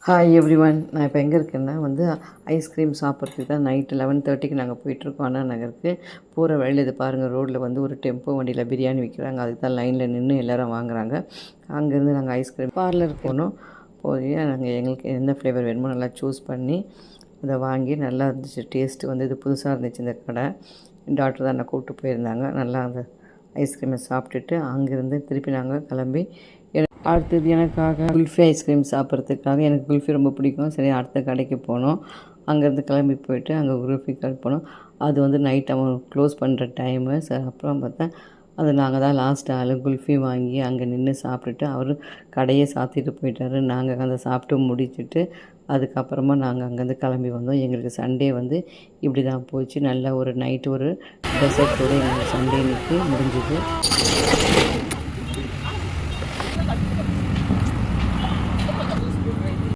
Hi everyone. நான் இப்போ எங்கே இருக்கேன்னா ஐஸ்கிரீம் சாப்பிட்றதுக்கு தான் நைட்டு 11:30க்கு நாங்கள் போயிட்டுருக்கோம் அண்ணா நகருக்கு. போகிற வழியில் இது பாருங்கள், ரோட்டில் ஒரு டெம்போ வண்டியில் பிரியாணி விற்கிறாங்க. அதுக்கு தான் லைனில் நின்று எல்லோரும் வாங்குறாங்க. அங்கேருந்து நாங்கள் ஐஸ்கிரீம் பார்லருக்கு போனோம். போய் நாங்கள் எங்களுக்கு எந்த ஃப்ளேவர் வேணுமோ நல்லா சூஸ் பண்ணி அதை வாங்கி நல்லா இருந்துச்சு. டேஸ்ட்டு இது புதுசாக இருந்துச்சு இந்த கடை. டாக்டர் தான் என்னை கூப்பிட்டு போயிருந்தாங்க. நல்லா அந்த ஐஸ்கிரீமை சாப்பிட்டுட்டு அங்கேருந்து திருப்பி நாங்கள் கிளம்பி அடுத்தது எனக்காக குல்ஃபி ஐஸ்கிரீம் சாப்பிட்றதுக்காக, எனக்கு குல்ஃபி ரொம்ப பிடிக்கும். சரி, அடுத்த கடைக்கு போனோம். அங்கேருந்து கிளம்பி போயிட்டு அங்கே குல்ஃபி கடை போனோம். அது நைட் அவன் க்ளோஸ் பண்ணுற டைமு. சரி, அப்புறம் பார்த்தா அது நாங்கள் தான் லாஸ்ட் ஆள். குல்ஃபி வாங்கி அங்கே நின்று சாப்பிட்டுட்டு அவர் கடையை சாத்திட்டு போயிட்டார். நாங்கள் அதை சாப்பிட்டு முடிச்சுட்டு அதுக்கப்புறமா நாங்கள் அங்கேருந்து கிளம்பி வந்தோம். எங்களுக்கு சண்டே இப்படி தான் போச்சு. நல்ல ஒரு நைட்டு ஒரு டெசர்ட்டோடு எங்களுக்கு சண்டே இன்னைக்கு முடிஞ்சுது.